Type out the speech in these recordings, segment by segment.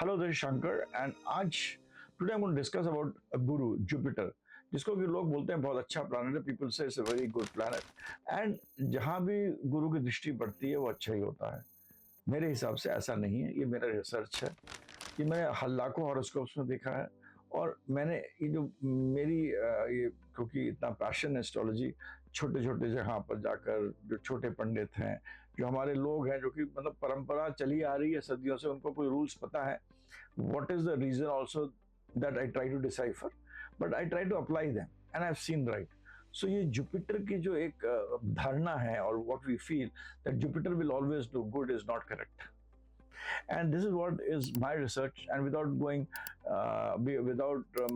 Hello, this Shankar and आज today I am going to discuss about Guru Jupiter, जिसको कि लोग बोलते हैं बहुत अच्छा प्लैनेट है। पीपल से it's a very good planet and जहां भी गुरु की दृष्टि पड़ती है वो अच्छा ही होता है। मेरे हिसाब से ऐसा नहीं है, ये मेरा रिसर्च है, ये मैंने लाखों हॉरोस्कोप्स में देखा है। और मैंने ये जो मेरी ये क्योंकि इतना पैशन है एस्ट्रोलॉजी, छोटे छोटे जगह पर जाकर जो छोटे पंडित हैं, जो हमारे लोग हैं, जो कि मतलब परंपरा चली आ रही है सदियों से, उनको कोई रूल्स पता है। What is the reason also that I try to decipher, but I try to apply them and I have seen right. So ये जुपिटर की जो एक धारणा है और what we feel that Jupiter will always do good is not correct. And this is what is my research, and without going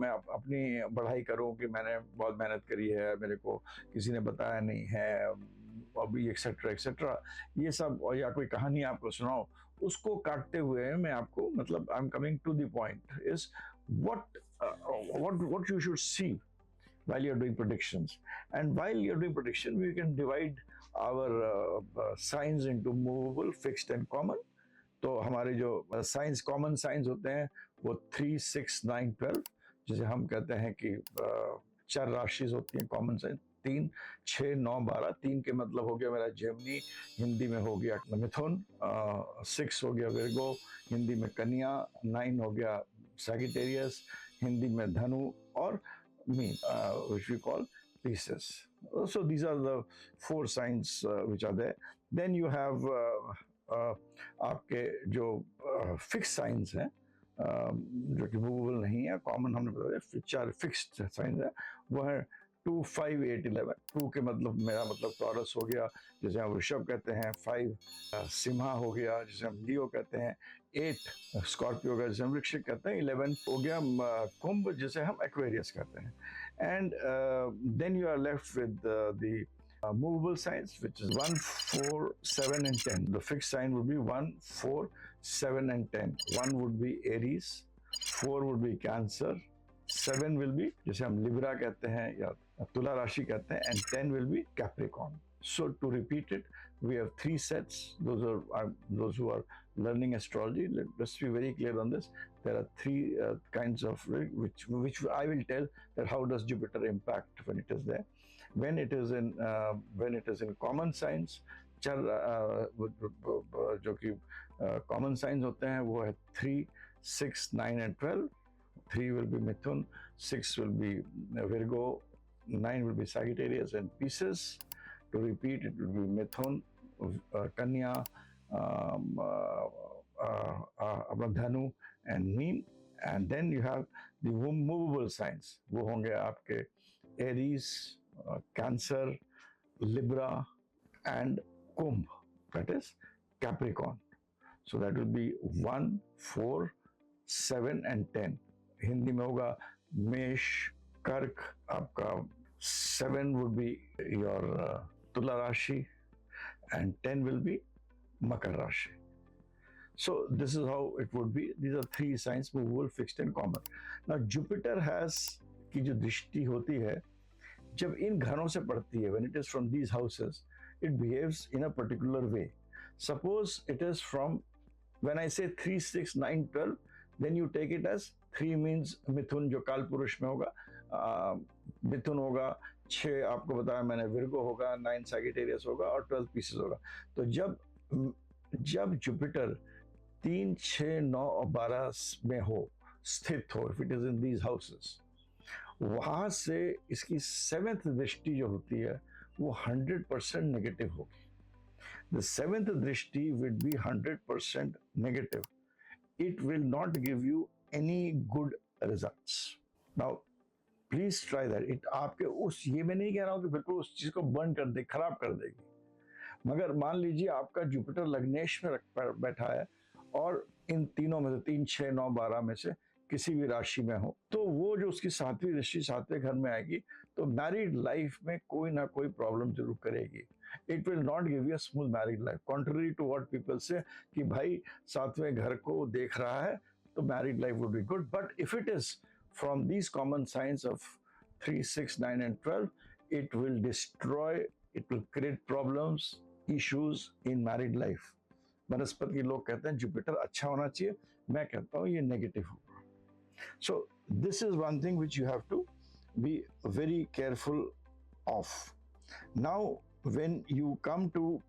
मैं अपनी बढ़ाई करूं कि मैंने बहुत मेहनत करी है, मेरे को किसी ने बताया नहीं है अभी एक्सेट्रा एक्सेट्रा, ये सब, और या कोई कहानी आपको सुनाओ, उसको काटते हुए मैं आपको मतलब I am coming to the point is what you should see while you're doing predictions. And while you're doing prediction, we can divide our signs into movable, fixed and common. तो हमारे जो साइंस, कॉमन साइंस होते हैं वो 3, 6, 9, 12, जिसे हम कहते हैं कि चार राशि होती हैं कॉमन साइंस। 3, 6, 9, 12। 3 के मतलब हो गया मेरा जेमिनी, हिंदी में हो गया मिथुन। 6 हो गया विर्गो, हिंदी में कन्या। 9 हो गया सैगिटेरियस, हिंदी में धनु। और mean which we call Pisces. So these are the 4 signs which are there. Then you have आपके जो फिक्स साइंस हैं, जो कि मूवेबल नहीं है, कॉमन हमने बताया। 4 फिक्स्ड साइंस है, वो है 2, 5, 8, 11। 2 के मतलब मेरा मतलब टॉरस हो गया, जिसे हम वृषभ कहते हैं। 5 सिंहा हो गया, जिसे हम लियो कहते हैं। 8 स्कॉर्पियो हो गया, जिसे हम वृश्चिक कहते हैं। 11 हो गया कुंभ, जिसे हम एक्वेरियस कहते हैं। And then you are left with the movable signs, which is 1, 4, 7 and 10. The fixed sign would be 1, 4, 7 and 10. 1 would be Aries, 4 would be Cancer, 7 will be जिसे हम लिब्रा कहते हैं या तुला राशि कहते हैं, and 10 will be Capricorn. So to repeat it, we have 3 sets. Those who are learning astrology, let's be very clear on this. There are 3 kinds of which I will tell that how does Jupiter impact when it is there. When it is in common signs, जो कि common science होते हैं वो है 3, 6, 9 and 12. 3 will be Mithun, 6 will be Virgo, 9 will be Sagittarius and Pisces. To repeat, it will be Mithun, Kanya, अपना धनु and Meen. And then you have the movable signs. वो होंगे आपके Aries, Cancer, Libra and Kumbh, that is Capricorn. So that will be 1, 4, 7 and 10. Hindi में होगा मेष, कर्क। आपका 7 would be your Tula Rashi and 10 will be Makar Rashi. So this is how it would be. These are 3 signs, movable, fixed and common. Now Jupiter has की जो दृष्टि होती है जब इन घरों से पड़ती है, when it is from these houses, it behaves in a particular way. Suppose it is from, when I say 3, 6, 9, 12, then you take it as 3 means मिथुन, जो काल पुरुष में होगा, मिथुन होगा। 6 आपको बताया मैंने विर्गो होगा, 9 सैगिटेरियस होगा और 12 पीसेस होगा। तो जब जुपिटर 3, 6, 9 और 12 में हो, स्थित हो, if it is in these houses, वहां से इसकी 7th दृष्टि जो होती है वो 100% नेगेटिव होगी। द 7th दृष्टि will be 100% negative. It will not give you any good results. Now, please try that. It आपके उस, ये मैं नहीं कह रहा हूँ कि बिल्कुल उस चीज को बर्न कर दे, खराब कर देगी, मगर मान लीजिए आपका जुपिटर लग्नेश में बैठा है और इन तीनों में से 3, 6, 9, 12 में से किसी भी राशि में हो, तो वो जो उसकी 7वीं दृष्टि 7वें घर में आएगी तो मैरिड लाइफ में कोई ना कोई प्रॉब्लम जरूर करेगी. It will not give you a smooth married life, contrary to what people say कि भाई 7वें घर को देख रहा है तो married life would be good. But if it is from these common science of 3, 6, 9 and 12, it will destroy, it will create problems, issues in married life. वनस्पति के लोग कहते हैं जुपिटर अच्छा होना चाहिए, मैं कहता हूँ ये नेगेटिव होगा. So this is one thing which you have to be very careful of. Now when you come to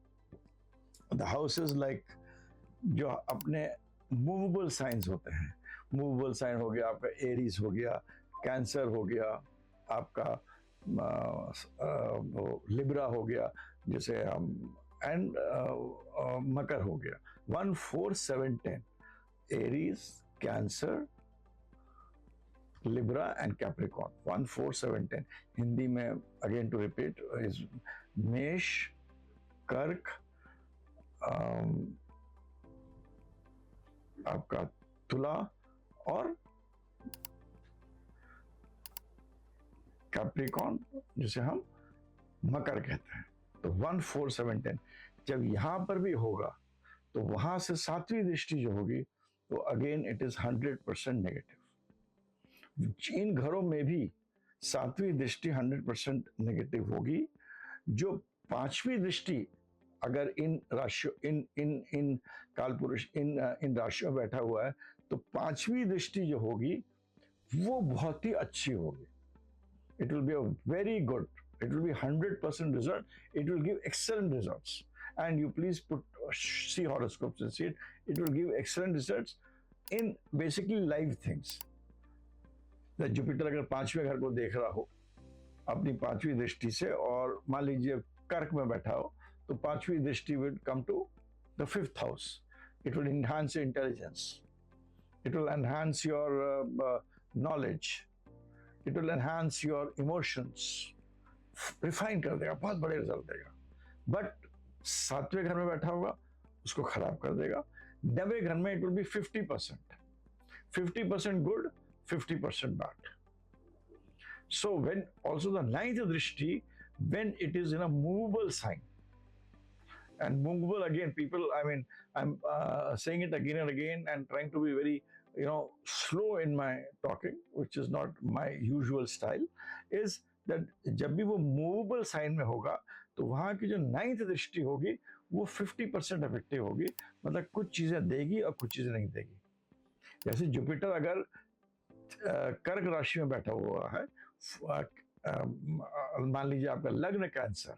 the houses like जो अपने मूवेबल साइंस होते हैं, मूवेबल साइन हो गया आपका एरीज हो गया, कैंसर हो गया, आपका लिब्रा हो गया, जैसे हम एंड मकर हो गया. 1 4 7 10 Aries, cancer, Libra and Capricorn. 1 4 7 10 Hindi में अगेन टू रिपीट इज मेष, कर्क, आपका तुला और कैप्रिकॉर्न जिसे हम मकर कहते हैं. तो 1 4 7 10 जब यहां पर भी होगा तो वहां से सातवीं दृष्टि जो होगी तो अगेन इट इज 100% नेगेटिव. इन घरों में भी सातवीं दृष्टि 100% नेगेटिव होगी. जो पांचवी दृष्टि अगर इन राशियों इन इन इन कालपुरुष इन राशियों में बैठा हुआ है तो पांचवी दृष्टि जो होगी वो बहुत ही अच्छी होगी. It will be a very good, it will be 100% result, it will give excellent results. And you please see horoscopes and see it. It will give excellent results in basically live things. The Jupiter अगर पांचवें घर को देख रहा हो अपनी पांचवी दृष्टि से और मान लीजिए कर्क में बैठा हो तो पांचवी दृष्टि will come to the 5th house. It will enhance your intelligence. It will enhance your knowledge. It will enhance your emotions. Refine कर देगा, बहुत बड़े रिजल्ट देगा. बट सातवें घर में बैठा होगा उसको खराब कर देगा. नवें घर में it will be 50%. 50% good, 50% bad. So when also the ninth दृष्टि when it is in a movable sign, and movable again people, I mean I'm saying it again and again and trying to be very slow in my talking, which is not my usual style, is that जब भी वो movable sign में होगा तो वहाँ की जो ninth दृष्टि होगी वो 50% इफेक्टिव होगी. मतलब कुछ चीजें देगी और कुछ चीजें नहीं देगी. जैसे जुपिटर अगर कर्क राशि में बैठा हुआ है, मान लीजिए आपका लग्न कैंसर,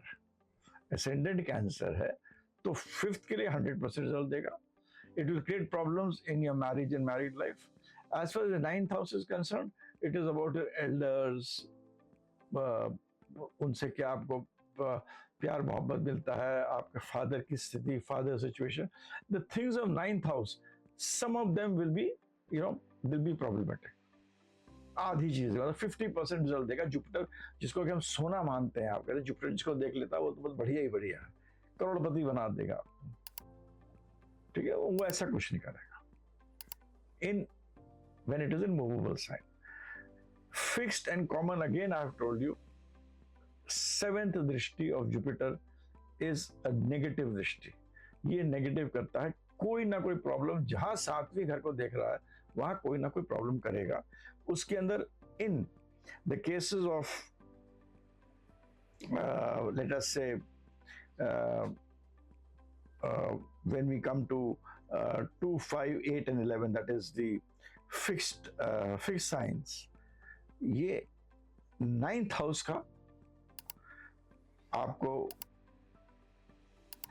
एसेंडेंट कैंसर है, तो फिफ्थ के लिए 100% रिजल्ट देगा. It will create problems in your marriage and married life. As far as the 9th house is concerned, it is about your elders. उनसे क्या आपको प्यार मोहब्बत मिलता है, आपके फादर की स्थिति, father situation. The things of 9th house, some of them will be problematic. आधी चीज मतलब 50% रिजल्ट देगा. जुपिटर जिसको कि हम सोना मानते हैं, आप कहते हैं जुपिटर जिसको देख लेता है वो तो बहुत बढ़िया ही बढ़िया है, करोड़पति बना देगा. ठीक है, वो ऐसा कुछ नहीं करेगा. इन when it is in movable sign. Fixed and common, again I have told you, 7th दृष्टि of Jupiter is a negative दृष्टि. ये नेगेटिव करता है. कोई ना कोई प्रॉब्लम, जहां सातवीं घर को देख रहा है वहां कोई ना कोई प्रॉब्लम करेगा. उसके अंदर in the cases of let us से when we come to 2, 5, 8 and 11, that is the fixed signs, ये 9th house का आपको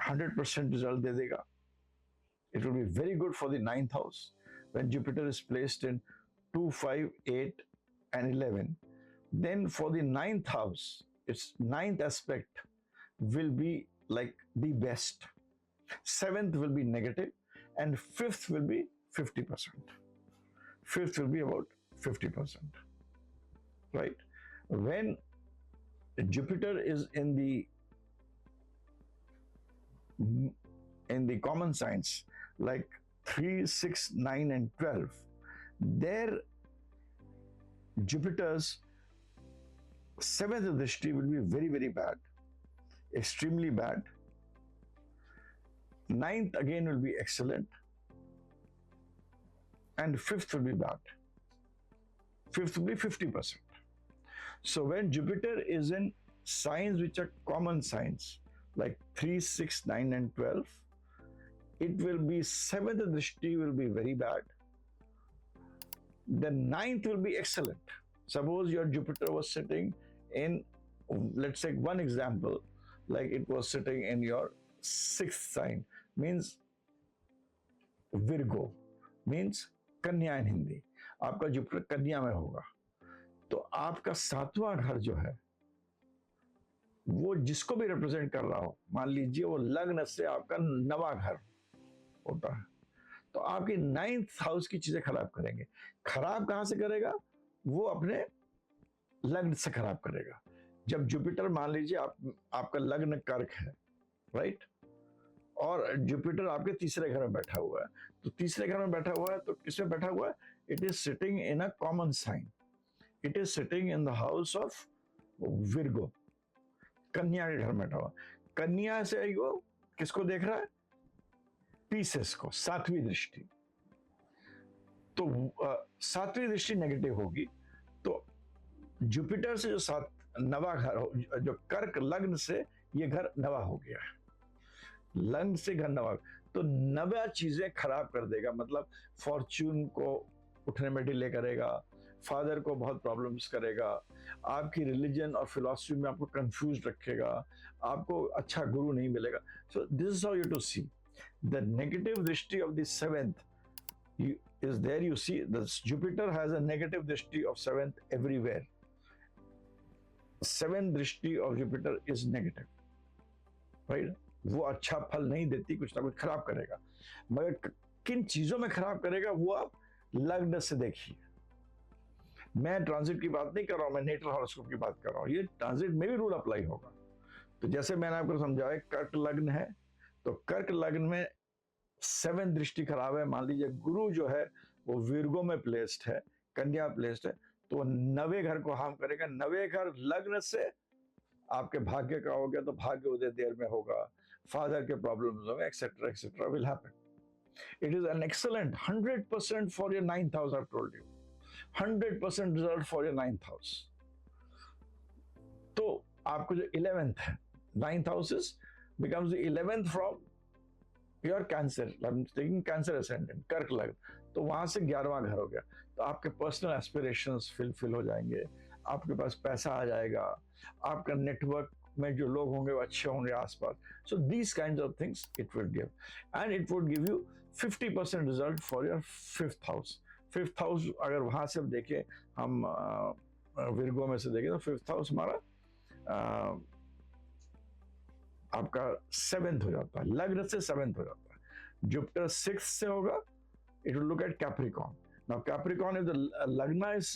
100% रिजल्ट दे देगा. It will be very good for the 9th house when Jupiter is placed in 2, 5, 8 and 11. Then for the 9th house, its 9th aspect will be like the best. 7th will be negative and 5th will be 50%. 5th will be about 50%. Right? When Jupiter is in the common signs like 3, 6, 9 and 12, there Jupiter's 7th drishti will be very, very bad, extremely bad. 9th again will be excellent, and 5th will be bad. 5th will be 50%. So when Jupiter is in signs which are common signs like 3, 6, 9 and 12, it will be seventh drishti will be very bad. The ninth will be excellent. Suppose your Jupiter was sitting in, let's take one example, like it was sitting in your sixth sign, means Virgo, means कन्या in Hindi. आपका Jupiter कन्या में होगा, तो आपका सातवां घर जो है वो जिसको भी रिप्रेजेंट कर रहा हो, मान लीजिए वो लग्न से आपका नवा घर होता है, तो आपकी नाइन्थ हाउस की चीजें खराब करेंगे. खराब कहां से करेगा? वो अपने लग्न से खराब करेगा. जब जुपिटर मान लीजिए आपका लग्न कर्क है, राइट, और जुपिटर आपके तीसरे घर में बैठा हुआ है, तो तीसरे घर में बैठा हुआ है तो किसमें बैठा हुआ है? It is sitting in a common sign. It is sitting in the house of Virgo, Kanya के घर में बैठा हुआ. कन्या से वो किसको देख रहा है? पीसेस को, सातवीं दृष्टि. तो सातवीं दृष्टि नेगेटिव होगी, तो जुपिटर से जो नवा घर, जो कर्क लग्न से ये घर नवा हो गया है, लग्न से घर नवा, तो नवा चीजें खराब कर देगा. मतलब फॉर्च्यून को उठने में डिले करेगा, फादर को बहुत प्रॉब्लम्स करेगा, आपकी रिलीजन और फिलॉसफी में आपको कंफ्यूज रखेगा, आपको अच्छा गुरु नहीं मिलेगा. So this is how you to see the negative दृष्टि of the seventh is there. You see the Jupiter has a negative drishti of seventh everywhere. Seventh drishti of Jupiter is negative, right? वो अच्छा फल नहीं देती, कुछ ना कुछ खराब करेगा. मगर किन चीजों में खराब करेगा वो आप लग्न से देखिए. मैं ट्रांजिट की बात नहीं कर रहा हूं, मैं नेटल हॉरोस्कोप की बात कर रहा हूं. ये ट्रांजिट में भी रूल अप्लाई होगा. तो जैसे मैंने आपको समझाया, कर्क लग्न है, तो कर्क लग्न में सेवन दृष्टि खराब है. मान लीजिए गुरु जो है वो विर्गो में प्लेस्ड है, कन्या प्लेस्ड है, तो नवे घर को हार्म करेगा. नवे घर लग्न से आपके भाग्य का हो गया तो भाग्य उदय देर में होगा, फादर के प्रॉब्लम्स होंगे, etcetera etcetera will happen. It is an excellent 100% for your ninth house. I told you 100% result for your ninth house. तो आपको जो 11th है, ninth house is becomes the 11th from your cancer, cancer ascendant, कर्क लग्न, तो वहां से 11वां घर हो गया. तो आपके पर्सनल एस्पिरेशंस फिल हो जाएंगे, आपके पास पैसा आ जाएगा, आपका नेटवर्क में जो लोग होंगे वो अच्छे होंगे आसपास. So these kinds of things it will give, and it would give you 50% result for your fifth house. Fifth house अगर वहां से देखें, हम विर्गो में से देखें, तो फिफ्थ हाउस हमारा आपका सेवेंथ हो जाता है, लग्न से सेवेंथ हो जाता है. जुपिटर सिक्स्थ से होगा, it will look at Capricorn. Now Capricorn, if the lagna is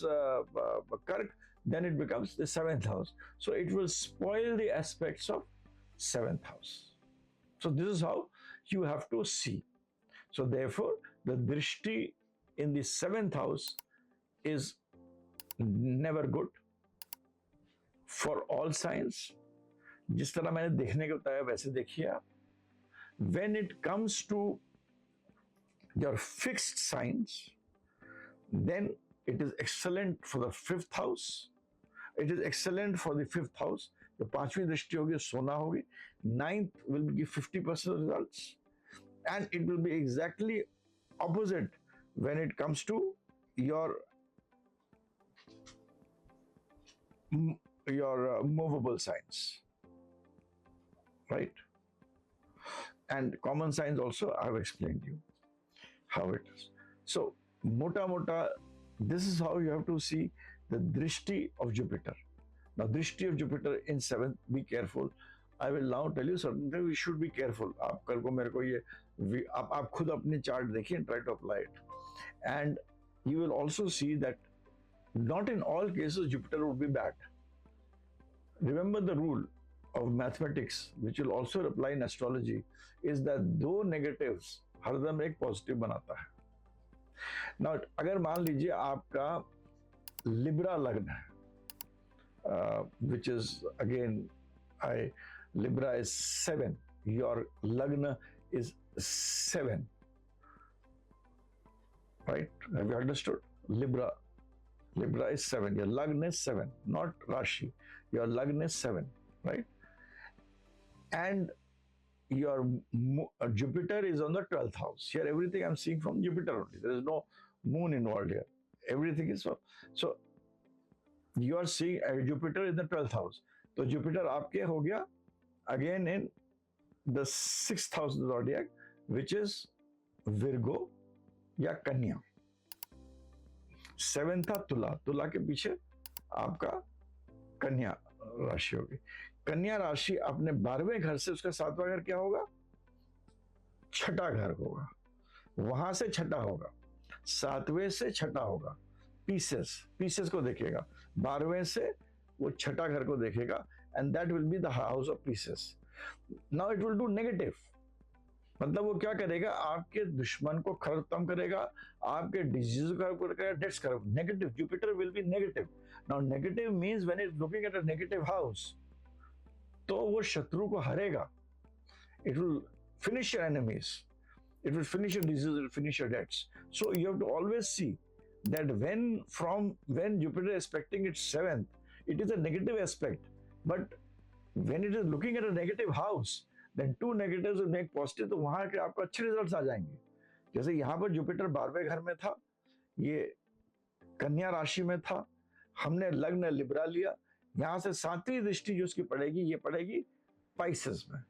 Kark, then it becomes the seventh house. So it will spoil the aspects of seventh house. So this is how you have to see. So therefore, the drishti in the seventh house is never good for all signs. जिस तरह मैंने देखने को बताया वैसे देखिए आप. When it comes to your fixed signs, then it is excellent for the fifth house. It is excellent for the fifth house. जो पांचवी दृष्टि होगी सोना होगी. Ninth will give 50% results, and it will be exactly opposite when it comes to your movable signs, right? And common signs also I have explained you how it is. So mota, this is how you have to see the drishti of Jupiter. Now drishti of Jupiter in 7th, be careful. I will now tell you certain things we should be careful. आप कल को मेरे को ये आप खुद अपने chart देखिए and try to apply it. And you will also see that not in all cases Jupiter would be bad. Remember the rule of mathematics, which will also apply in astrology, is that दो negatives हरदम एक positive बनाता है. Now, अगर मान लीजिए आपका Libra लग्न है, which is again Libra is 7, your lagna is 7, right? Have you understood? Libra is 7, your lagna is 7, not Rashi. Your lagna is 7, right? And Jupiter is on the 12th house. Here, everything I'm seeing from Jupiter only. There is no moon involved here. Everything is so you are seeing Jupiter in the 12th house. So Jupiter आपके हो गया again in the 6th house of the zodiac, which is Virgo या कन्या. 7th था तुला. तुला के पीछे आपका कन्या राशि होगी. कन्या राशि अपने 12वें घर से उसका 7वां घर क्या होगा? छठा घर होगा. वहां से छठा होगा. 7वें से छठा होगा. पीसेस को देखेगा. 12वें से वो छठा घर को देखेगा and that will be the house of pieces. Now it will do negative. मतलब वो क्या करेगा? आपके दुश्मन को खत्म करेगा, आपके डिजीज को खत्म करेगा, डेट्स खत्म. Negative. Jupiter will be negative. Now negative means when it looking at a negative house, तो वो शत्रु को हरेगा. It will finish your enemies. It will finish your disease, it will finish your debts. So you have to always see that when Jupiter is aspecting its 7th, it is a negative aspect. But when it is looking at a negative house, then two negatives will make positive. तो वहां के आपको अच्छे results आ जाएंगे. जैसे यहाँ पर Jupiter 12वें घर में था, ये कन्या राशि में था, हमने लग्न लिब्रा लिया. यहाँ से 7वीं दृष्टि जो उसकी पड़ेगी, ये पड़ेगी पाइसेस में.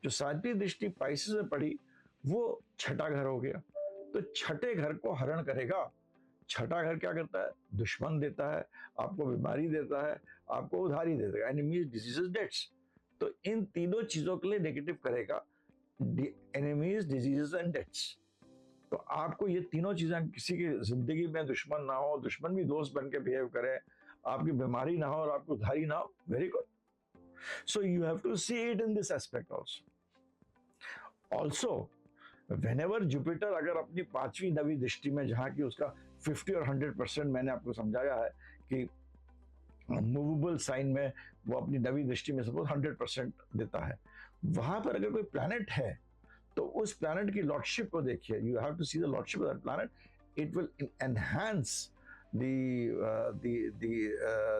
जो 7वीं दृष्टि पाइसेस में पड़ी वो छठा घर हो गया. तो छठे घर को हरण करेगा. छठा घर क्या करता है? दुश्मन देता है, आपको बीमारी देता है, आपको उधारी देता है, एनिमीज, डिजीजेस, डेट्स. तो इन तीनों चीजों के लिए नेगेटिव करेगा. Enemies, diseases and debts. तो आपको ये तीनों चीजें, किसी की जिंदगी में दुश्मन ना हो, दुश्मन भी दोस्त बन के बिहेव करे, आपकी बीमारी ना हो और आपको उधारी ना हो. Very good. So you have to see it in this aspect also. Whenever Jupiter अगर अपनी 5वीं 9वीं दृष्टि में, जहां की उसका 50 और 100% मैंने आपको समझाया है कि मूवेबल साइन में वो अपनी 9वीं दृष्टि में सपोज 100% देता है, वहां पर अगर कोई प्लैनेट है तो उस प्लैनेट की लॉर्डशिप को देखिए. You have to see the lordship of that planet. It will enhance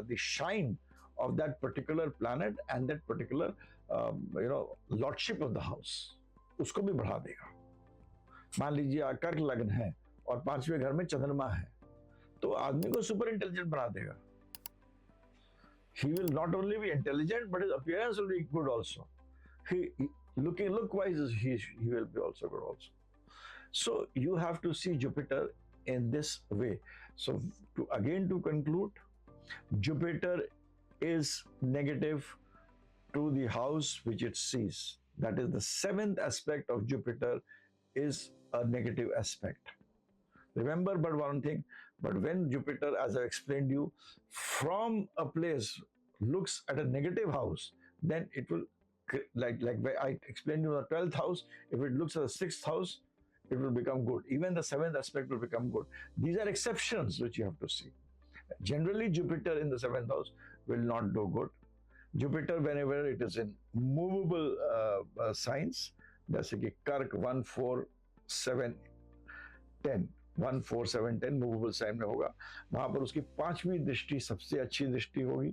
the shine of that particular planet and that particular lordship of the house. उसको भी बढ़ा देगा. मान लीजिए कर्क लग्न है और 5वें घर में चंद्रमा है, तो आदमी को सुपर इंटेलिजेंट बना देगा. He will not only be intelligent, but his appearance will be good also. Look wise, he will be also good also. So you have to see Jupiter in this way. So to conclude, Jupiter is negative to the house which it sees. That is the 7th aspect of Jupiter is a negative aspect. Remember but one thing, but when Jupiter, as I explained you, from a place looks at a negative house, then it will, like I explained you, the 12th house, if it looks at the 6th house, it will become good. Even the 7th aspect will become good. These are exceptions which you have to see. Generally, Jupiter in the 7th house will not do good. Jupiter, whenever it is in movable signs, जैसे कि कर्क 1, 4, 7, 10, 1, 4, 7, 10 movable sign में होगा, वहां पर उसकी 5वीं दृष्टि सबसे अच्छी दृष्टि होगी.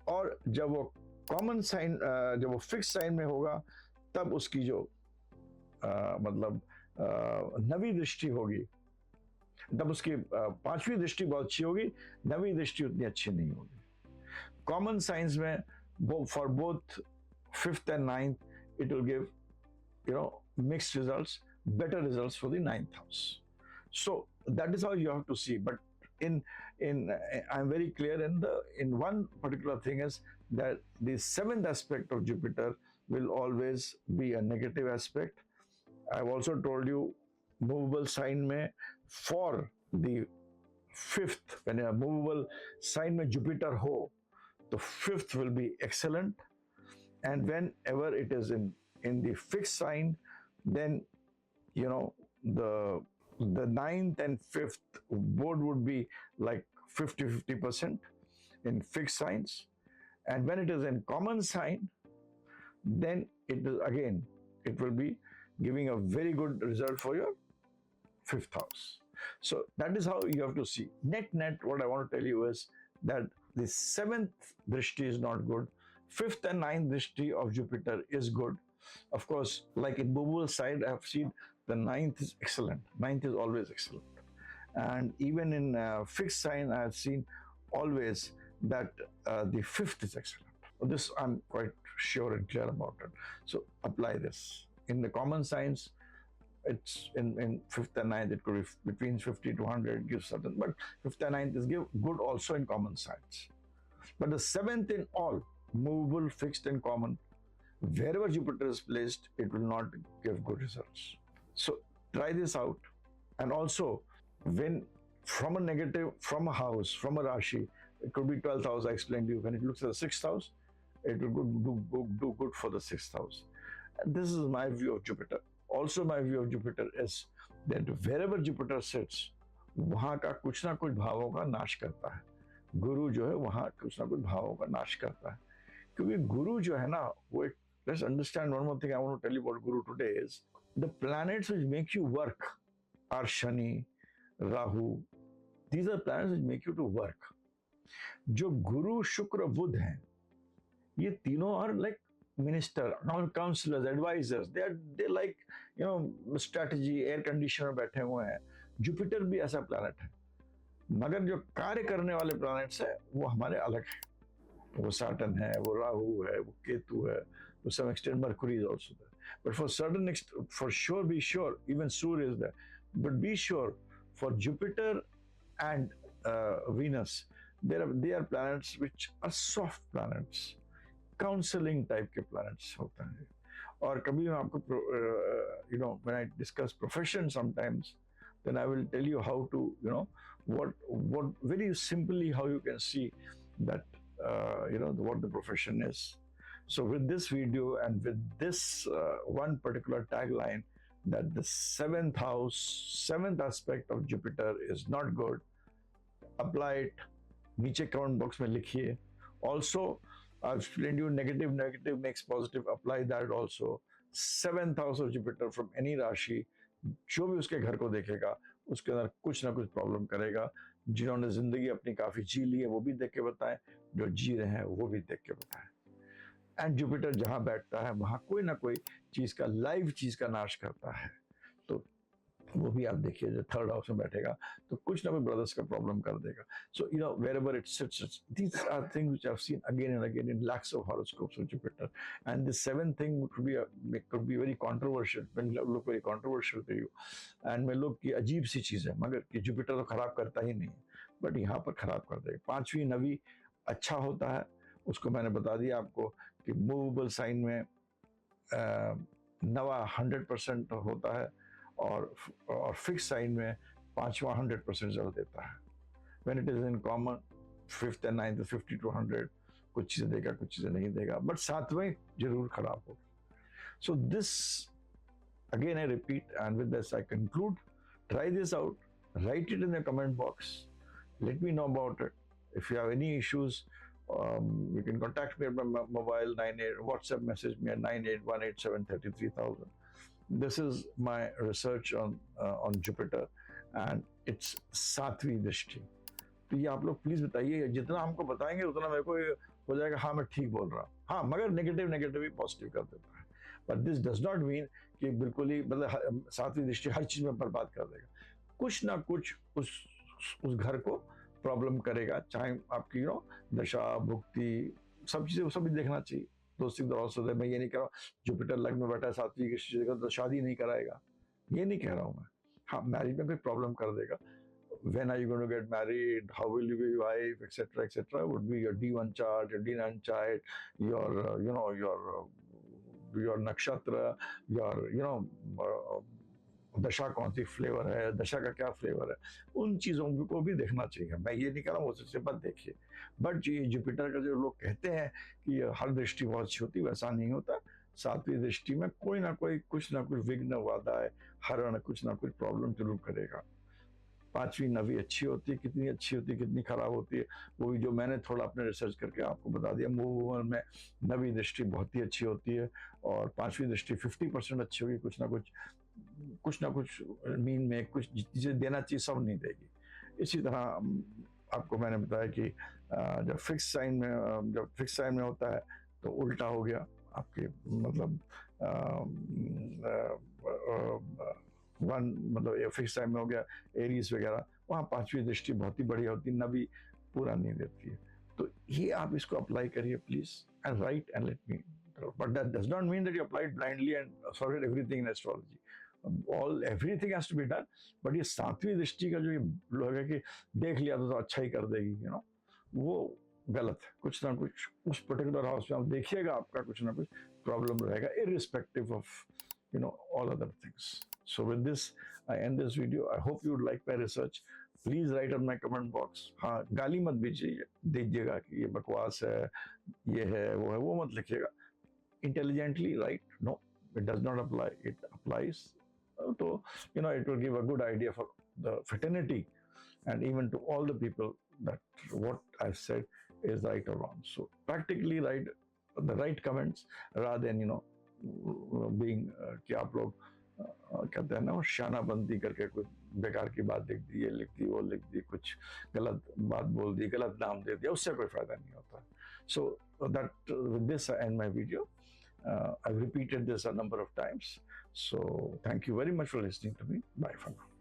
और जब वो कॉमन साइन, जब वो फिक्स साइन में होगा, तब उसकी जो मतलब 9वीं दृष्टि होगी, तब उसकी 5वीं दृष्टि बहुत अच्छी होगी, 9वीं दृष्टि उतनी अच्छी नहीं होगी. कॉमन साइंस में for both 5th and 9th it will give mixed results, better results for the 9th house. So that is how you have to see. But I'm very clear in one particular thing is that the 7th aspect of Jupiter will always be a negative aspect. I've also told you movable sign mein for the 5th, when a movable sign mein Jupiter ho, the 5th will be excellent. And whenever it is in the fixed sign, then the 9th and 5th both would be like 50% in fixed signs. And when it is in common sign, then it will be giving a very good result for your 5th house. So that is how you have to see. Net, what I want to tell you is that the 7th drishti is not good. 5th and 9th drishti of Jupiter is good. Of course, like in movable side, I have seen the ninth is excellent. Ninth is always excellent. And even in fixed sign, I have seen always that the fifth is excellent. This I'm quite sure and clear about it. So apply this. In the common signs, it's in fifth and ninth, it could be between 50 to 100, gives certain, but fifth and ninth is good also in common signs. But the seventh in all, movable, fixed, and common, wherever Jupiter is placed, it will not give good results. So try this out. And also, when from a negative, from a house, from a Rashi, it could be 12th house, I explained to you. When it looks at the 6th house, it will do good for the 6th house. And this is my view of Jupiter. Also, my view of Jupiter is that wherever Jupiter sits, वहाँ का कुछ ना कुछ भावों का नाश करता है. गुरु जो है वहाँ कुछ ना कुछ भावों का नाश करता है. क्योंकि गुरु जो है ना, वो एक, let's understand one more thing I want to tell you about Guru today is the planets which make you work are Shani, Rahu. These are planets which make you to work. जो गुरु, शुक्र, बुध हैं, ये तीनों are like minister, counselors, advisors. They like, you know, strategy, air conditioner बैठे हुए हैं. Jupiter भी ऐसा प्लैनेट है, मगर जो कार्य करने वाले प्लैनेट्स है वो हमारे अलग है. वो सैटर्न है, वो राहु है, वो केतु है, to some extent Mercury is also there. But for certain extent, for sure, be sure, even Surya is there. But be sure, for Jupiter and Venus, they are planets which are soft planets, counseling type के planets होता है. और कभी मैं आपको, you know, when I discuss profession sometimes, then I will tell you how to, you know, what very simply how you can see that, you know, what the profession is. So with this video and with this one particular tagline that the seventh house, seventh aspect of Jupiter is not good, apply it. नीचे comment box में लिखिए. Also, I've explained you negative makes positive. Apply that also. Seventh house of Jupiter from any राशि, जो भी उसके घर को देखेगा, उसके अंदर कुछ ना कुछ प्रॉब्लम करेगा. जिन्होंने जिंदगी अपनी काफी जी ली है वो भी देख के बताएं, जो जी रहे हैं वो भी देख के बताएं. एंड जुपिटर जहां बैठता है वहां कोई ना कोई चीज का, लाइव चीज का नाश करता है. तो वो भी आप देखिए, जो थर्ड हाउस में बैठेगा तो कुछ ना कुछ ब्रदर्स का प्रॉब्लम कर देगा. So you know, wherever it sits, these are things which I've seen again and again in lakhs of horoscopes of Jupiter. And the seventh thing could be very controversial, will look very controversial to you, and may look कि अजीब सी चीज है, मगर कि Jupiter तो खराब करता ही नहीं, बट यहाँ पर खराब कर देगा. पांचवी नवी अच्छा होता है, उसको मैंने बता दिया आपको कि मूवेबल साइन में नवा 100% होता है, और फिक्स साइन में पांचवा 100% रिजल्ट देता है. When it is in common, fifth and ninth 50 to 100, कुछ चीजें देगा, कुछ चीजें नहीं देगा, बट सातवें जरूर खराब होगी. So this again I repeat, and with this I conclude. Try this out, write it in the comment box, let me know about it. If you have any issues, you can contact me at my mobile 98, WhatsApp message me at 9818733000. This is my research on Jupiter and its सातवीं दृष्टि. तो ये आप लोग please बताइए, जितना हमको बताएंगे उतना मेरे को हो जाएगा हाँ मैं ठीक बोल रहा हूँ. हाँ, मगर नेगेटिव ही पॉजिटिव कर देता है. But this does not mean कि बिल्कुल ही मतलब सातवीं दृष्टि हर चीज में बर्बाद कर देगा. कुछ ना कुछ उस घर को प्रॉब्लम करेगा, चाहे आपकी यू नो दशा भुक्ति सब चीजें, सब देखना चाहिए. दोस्ती दौर मैं ये नहीं कह रहा हूँ जुपिटर लग्न में बैठा है सातवीं दृष्टि तो शादी नहीं कराएगा, ये नहीं कह रहा हूँ मैं. हाँ, मैरिज में कोई प्रॉब्लम कर देगा. When are you going to get married? How will you be wife, etc., etc. Would be your D1 chart, your D9 chart, your you know your nakshatra, your you know दशा कौन सी flavour है, दशा का क्या flavour है, उन चीज़ों को भी देखना चाहिए. मैं ये नहीं कह रहा हूँ उससे मत देखिए, बट ये जुपिटर का जो लोग कहते हैं कि हर दृष्टि बहुत अच्छी होती है, वैसा नहीं होता. सातवीं दृष्टि में कोई ना कोई कुछ ना कुछ विघ्न वादा है, हरण कुछ ना कुछ प्रॉब्लम जरूर करेगा. पांचवी नवी अच्छी होती है, कितनी अच्छी होती है, कितनी खराब होती है, वो भी जो मैंने थोड़ा अपने रिसर्च करके आपको बता दिया. मूव में नवी दृष्टि बहुत ही अच्छी होती है, और पांचवी दृष्टि 50% अच्छी होगी. कुछ ना कुछ मीन में कुछ चीजें देना चाहिए, सब नहीं देगी. इसी तरह आपको मैंने बताया कि जब फिक्स साइन में होता है तो उल्टा हो गया. आपके मतलब वन मतलब फिक्स टाइम में हो गया एरीज वगैरह, वहाँ पांचवी दृष्टि बहुत ही बढ़िया होती है, नबी पूरा नहीं देती है। तो ये आप इसको अप्लाई करिए please and write and let me, but that does not mean that you apply blindly and forget everything in astrology. All everything has to be done, but ये सातवीं दृष्टि का जो ये लोग है कि देख लिया तो अच्छा ही कर देगी, वो गलत है। कुछ ना कुछ उस पर्टिकुलर हाउस में आप देखिएगा, आपका कुछ ना कुछ प्रॉब्लम रहेगा, irrespective of all other things. So with this I end this video. I hope you would like my research. Please write on my comment box. हाँ, गाली मत दीजिएगा कि ये बकवास है, ये है, वो मत लिखिएगा। Intelligently write, no, it does not apply, it applies. So it will give a good idea for the fraternity and even to all the people that what I've said is right or wrong. So practically write the right comments rather than being कि आप लोग कहते हैं ना वो शानाबंदी करके कुछ बेकार की बात लिख दी, ये लिख दी, वो लिख दी, कुछ गलत बात बोल दी, गलत नाम दे दिया, उससे कोई फायदा नहीं होता। So that with this I end my video. I've repeated this a number of times. So thank you very much for listening to me. Bye for now.